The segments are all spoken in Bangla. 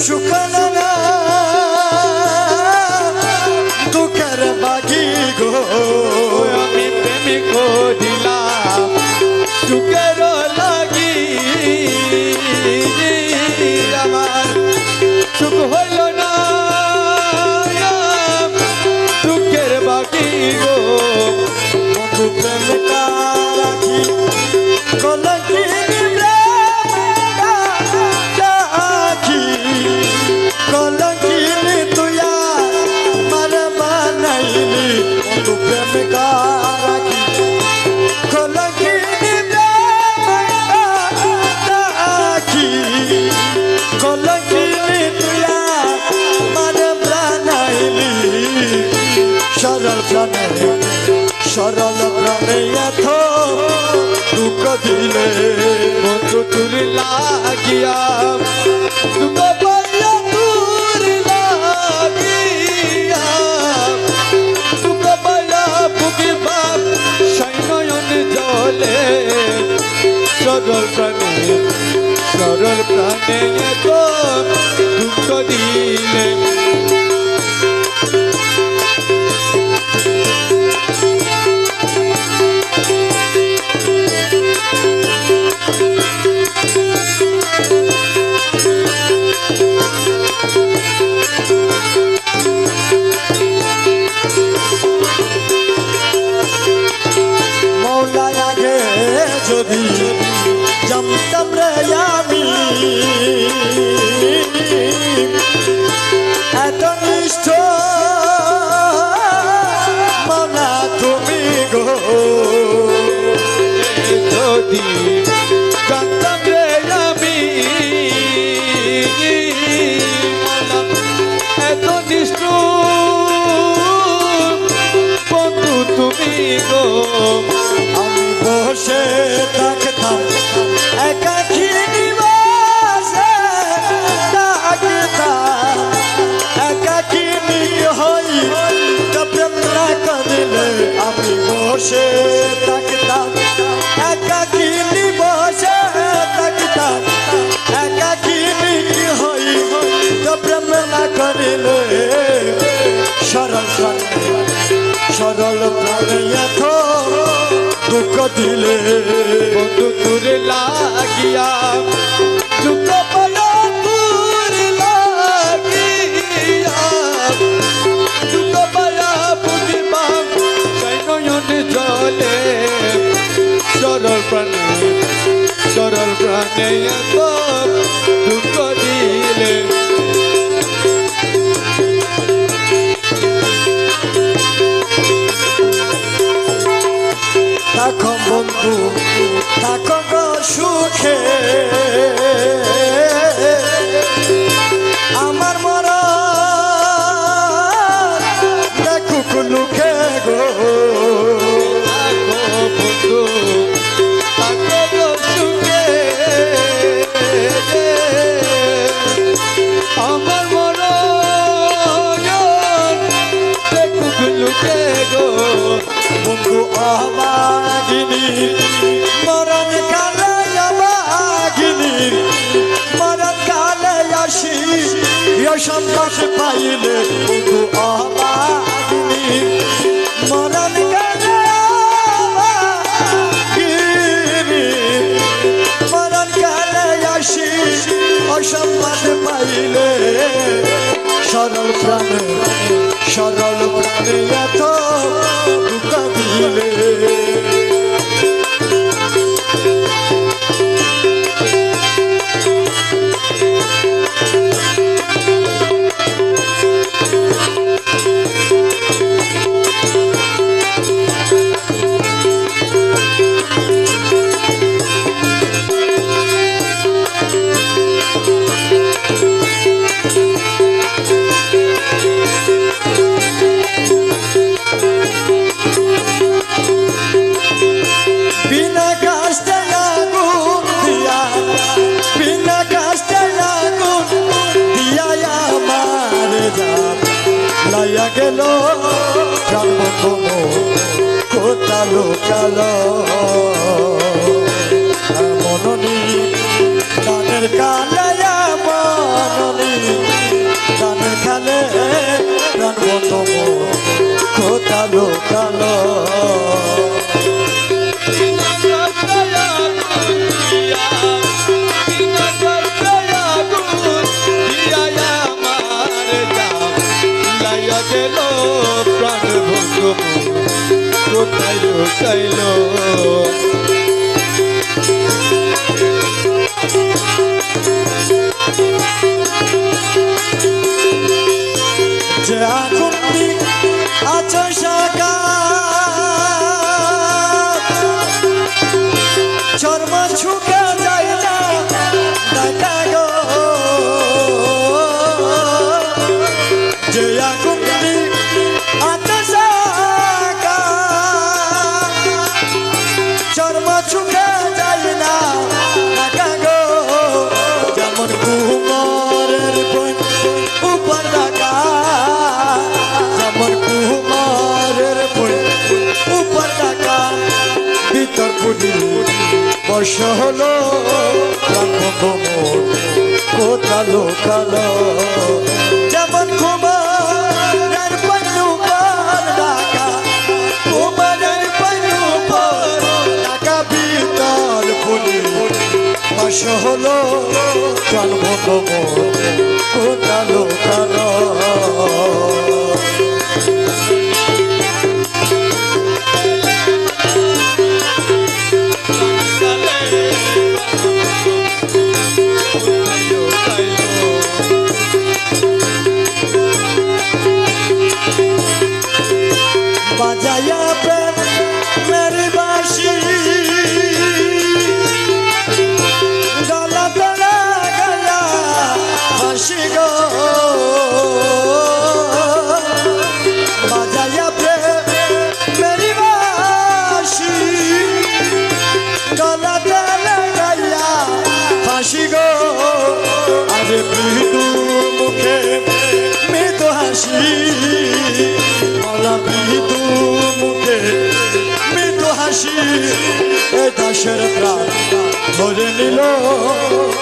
শুকানো না দুঃখের বাগি গো আমি প্রেমে করিলাম সুখের লাগি আমার সুখ হইল না দুঃখের বাকি গো বন্ধু প্রেম রাখি কলঙ্কি রাখি কলঙ্কি তুই আমার বানাইলি বন্ধু প্রেম রাখি কলঙ্কি রাখি কলঙ্কি তুই আমার বানাইলি সরল প্রাণে এত দুঃখ দিলে বন্ধু তোর লাগিয়া দুঃখ পাইয়া তোর লাগিয়া দুঃখ পাইয়া বুকে বাপ সাইনয়ন জলে সরল প্রাণে এত দুঃখ দিলে যদি জানতাম রে আমি এত নিষ্ঠ মানা তুমি গো যদি জানতাম রে আমি এত নিষ্ঠুর বন্ধু তুমি গো আমি বসে থাকতাম একাকী নিবাসে থাকতাম একাকী হই প্রেম না করিলে আমি বসে থাকতাম একাকী নিবাসে থাকতাম একাকী হই প্রেম না করিলে সরল প্রাণে এত দুঃখ দিলে বন্ধু তোর লাগিয়া দুঃখ পাইয়া তোর লাগিয়া দুঃখ পাইয়া বুঝি বাপ সাইনয়ন জলে সরল প্রাণে এত দুঃখ দিলে থাকো বন্ধু থাকো গো সুখে আমার মরা দেখুক লুখে গো বন্ধু থাকো সুখে আমার মরণ দেখুক লুকে গো বন্ধু অবাগিনী মরণ কালে অবাগিনী মরণ কালে আসি সন্তাস পাইলে বন্ধু অবাগিনী মরণ কালে অবাগিনী মরণ কালে আসি অসম্মান পাইলে সরল প্রাণে এত দুঃখ দিলে লাইয়া গেল প্রাণ বন্ধু কোথালো কালো মননি কালো প্রাণ বন্ধু কোথায় চাইল যে আগুনটি আছে শাখা চর্ম ছুকে যায় না দেখা গো যে আগুনটি আছে শাখা চর্ম ছুকে যায় না দেখা গো যেমন কুমারের উপর রাখা যেমন কুমারের উপর রাখা ভিতর পুরি বর্ষ হলো কালো কালো যেমন কুমারের উপর রাখা কুমারের উপর রাখা ভিতর পুরি বর্ষ হলো কালো কালো বাজায়া প্রেমের বাঁশি গলা তোলা গলা হাসি গো বাজায়া প্রেমের বাঁশি গলা তোলা গলা হাসি গো আরে মৃদু মুখে মৃদু হাসি বলা মৃদু মুখে মৃদু হাসি এ দাসের প্রাণ ধরে নিল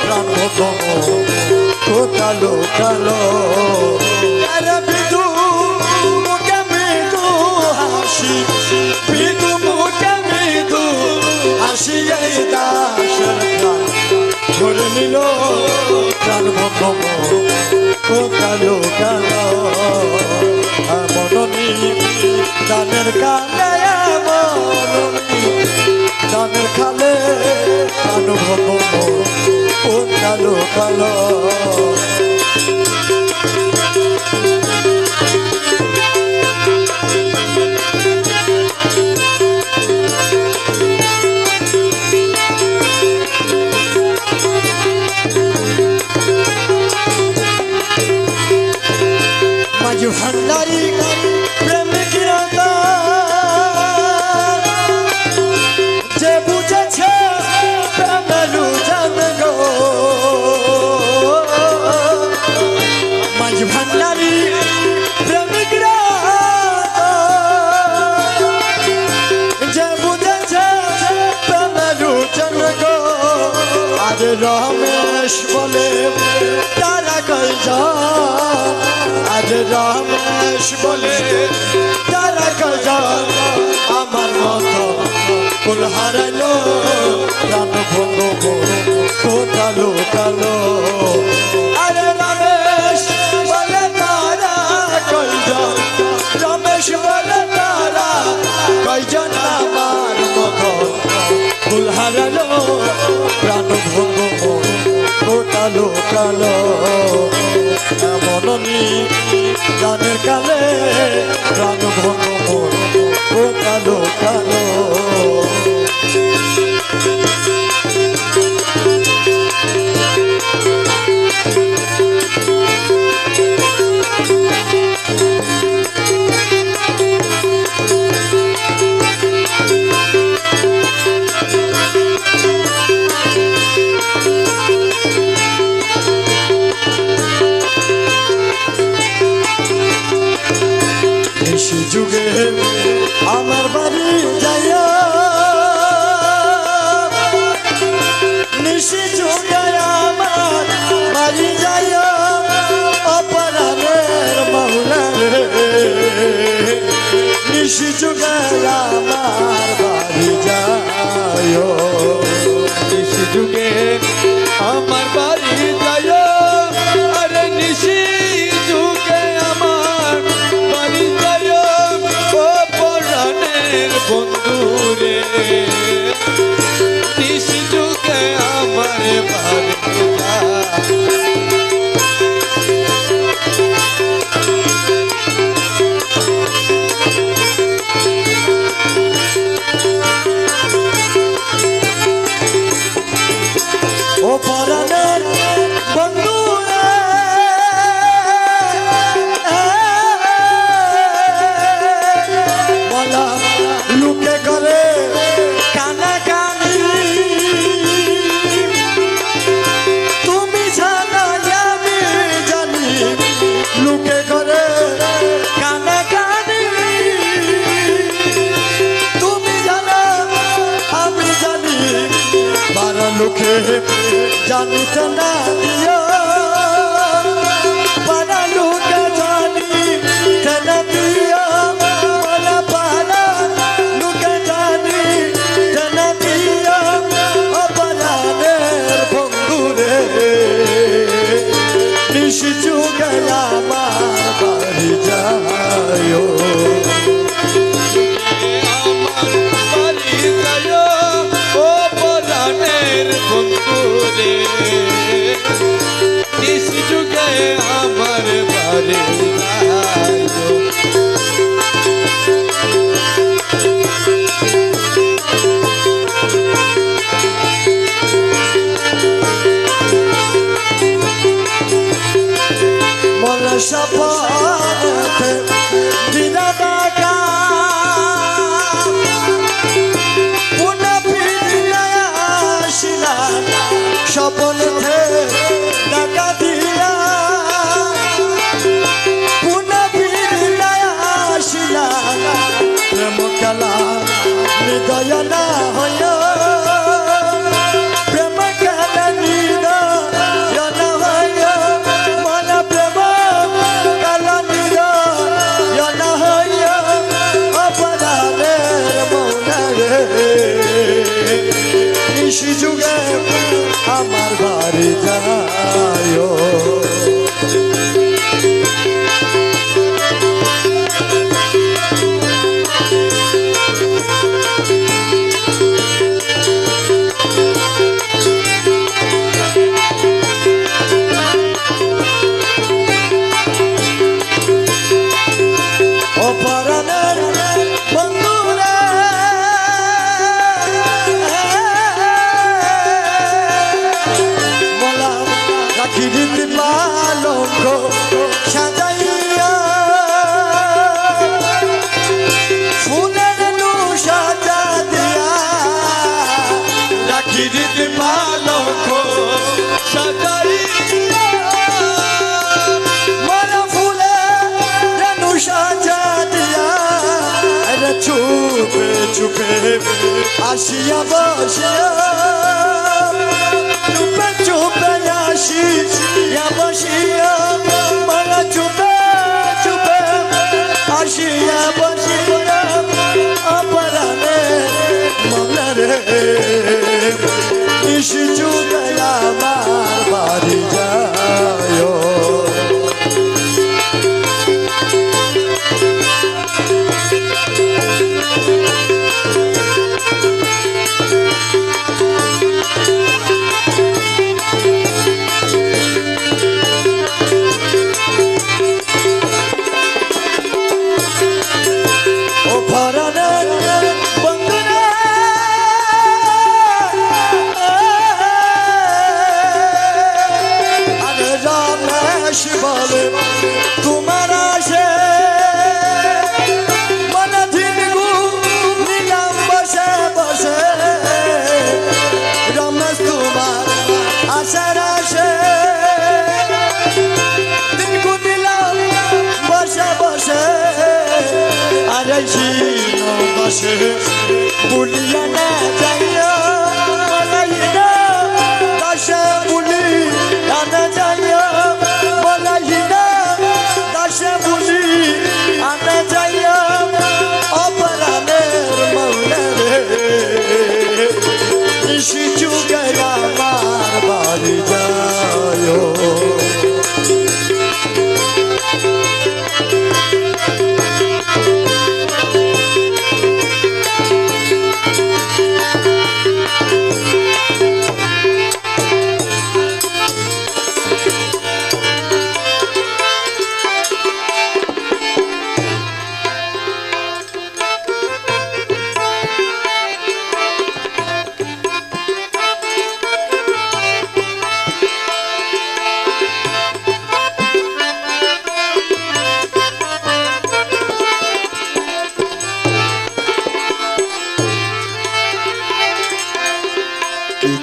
প্রাণ কালো কালো আরে মৃদু মুখে মৃদু হাসি মৃদু মুখে মৃদু হাসি এই দাসের প্রাণ ধরে নিল প্রাণ কালো কালো মননি দানের কালে মননি দানের খালে অনুভব ও কালো কালো মাঝু ভান্ডারি প্রেমিক যে বুঝেছে প্রেমেরু জান গো মাঝু ভান্ডারি প্রেমিক যে বুঝেছে প্রেমেরু জান গো আজ রমেশ বলে তারা কয়জন আজ রমেশ বলে তারা কয়জন আমার মতো ফুল হারাইলো প্রাণ ভঙ্গ কালো কালো আরে রমেশ বলে তারা কয়জন রমেশ বলে তারা কয়জন আমার মতো ফুল হারাইলো প্রাণ ভঙ্গ কালো কালো মননি গানের কালে প্রাণ ভঙ্গ কালো কালো যুগে আমার বাড়ি যাইয়া বন্ধু রে নিজ যুগে আমার বাড়ি যা ও পরাণের বন্ধু রে বলা লুকে করে কানা কানি তুমি জানা আমি জানি লুকে করে কানা কানি তুমি জানা আমি জানি বারা লুকে জানিতে না দিও বারা লুকে জানিতে না দিও বলা বারা লুকে জানিতে না দিও ও বারানের বন্ধু রে নিশি যুগে আমার বাড়ি যায় আমার বাড়ি যায় ও পরাণের বন্ধু রে নিজ যুগে আমার বাড়ি যায় মনে সপনেতে দিদাকা পুনঃ ফিরে আসিলা স্বপনেতে ডাকা দিলা পুনঃ ফিরে আসিলা প্রেম খেলা হৃদয় না হয় প্রেম খেলা হৃদয় না হয় মন প্রেম খেলা হৃদয় না হয় অপরাধের মনে নিশি যুগে আমার বাড়ি যায় ও পরাণের বন্ধু রে মোলা রাখি দিতে পালঙ্ক সাজাইয়া ফুলের নু সাজা দিয়া রাখি দিতে পালঙ্ক সাজাইয়া মরা ফুলে নু সাজা দিয়া রে চুপে চুপে আসিয়া বসিয়া চুপে চুপে আসিয়া বসিয়া মরা চুপে চুপে আসিয়া বসিয়া অপরাণে মনে রে নিশি যুগে আমার বাড়ি যায় ও পরাণের বন্ধু রে আরে রমেশ বলে তোমার আসে মনে দিন নিলাম বসে বসে রমেশ তোমার আশার আসে দিন নিলাম বসে বসে আরে বসে বুলিয়া না যাইও বলাইনা দশে বুলি আনা যাইও বলাইনা দশে বুলি আনা যাইও অপরাধের মৌলে রে নিশি যুগে আমার বাড়ি যায়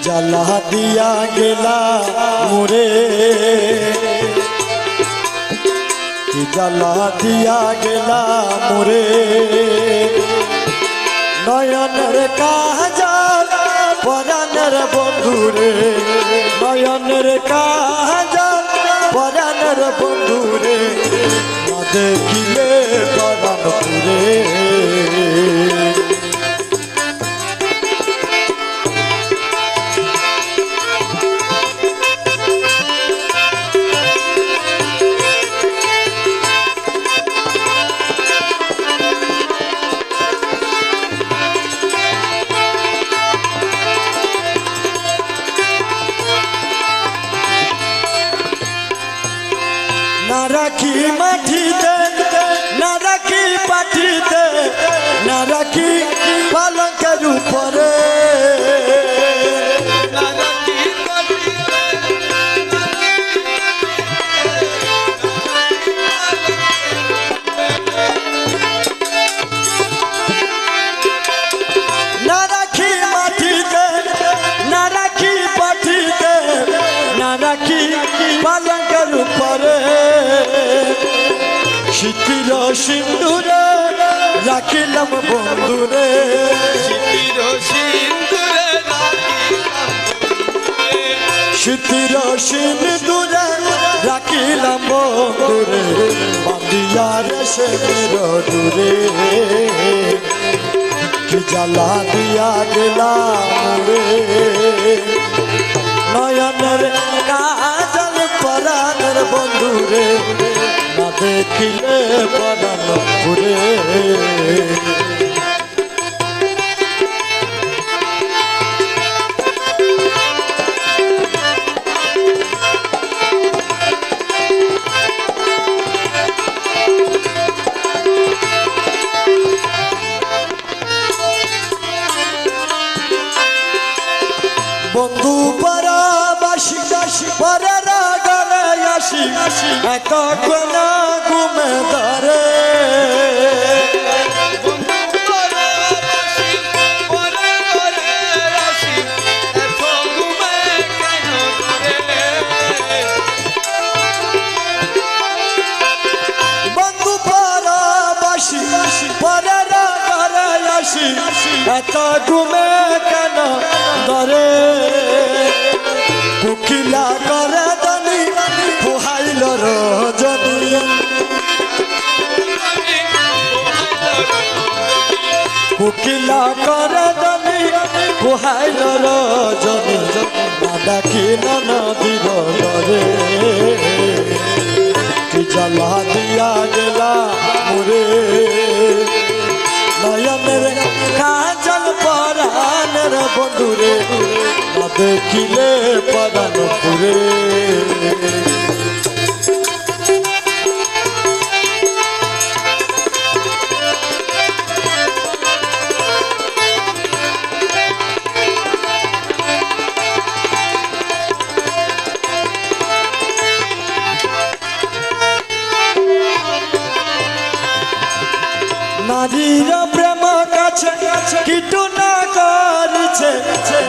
জ্বালা দিয়া গেলা মোরে, কি জ্বালা দিয়া গেলা মোরে, নয়নের কাজল পরাণের বন্ধুরে, নয়নের কাজল পরাণের বন্ধুরে, না দেখিলে পরাণ পুরে। না রাখি মাটিতে, না রাখি পাটিতে, না রাখি পালঙ্কের উপরে, না রাখি মাটিতে, না রাখি পাটিতে, না রাখি পালঙ্কের উপরে, শীতির সিন্দুরে রাখিলাম বন্ধুরে, শীতির সিন্দুরে শীতির সিন্দুরে রাখিলাম বন্ধুরে, বাঁধিয়ার সে দূরে, কি জ্বালা দিয়া গেলাম রে, নয়নের কাজল পরাণের বন্ধুরে, না দেখিলে পরাণ পুরে। বন্ধু পরাবাসী পরের গলে আসি, এত কোনা ঘুমে ধরে, বন্ধু পরাবাসী পরের গলে আসি, এত ঘুমে কেন ধরে, কুকিলা করে দনি পোহাইল রজনী, কুকিলা করে দনি পোহাইল রজনী, না ডাকি নদীর ধরে, কি জ্বালা দিয়া গেলা মোরে, নয়নের কাজল পরাণের বন্ধুরে, না দেখিলে পরাণ পুরে। নারীর প্রেম কাছে কিটু না করিছে,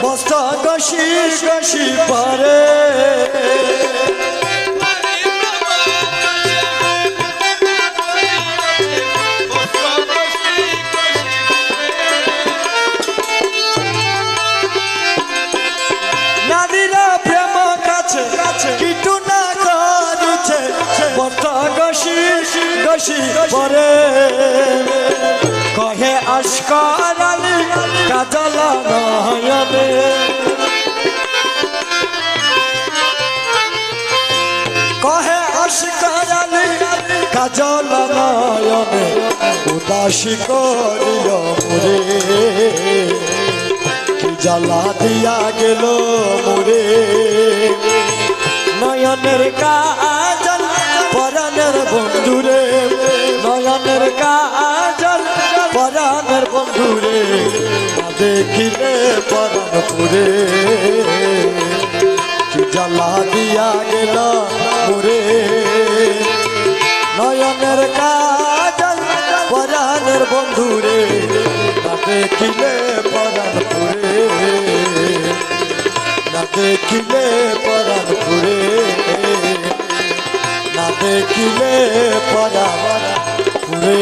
বস্ত গসি গসি পরে, নারীর প্রেম কাছে কিটু না করিছে, বস্ত গসি গসি পরে, কহে আশকারালি কাজল নয়নে, কহে আশকারালি কাজল নয়নে, উদাসী করিল মোরে, কি জ্বালা দিয়া গেল মোরে, নয়নের কাজল পরাণের বন্ধুরে, নয়নের কাজল পরাণের বন্ধুরে, না দেখিলে পরাণ পুরে, কি জ্বালা দিয়া গেল মোরে, নয়নের কাজল পরাণের বন্ধুরে, না দেখিলে পরাণ পুরে। দেখিলে পরাণ পুরে, না দেখিলে পরাণ পুরে।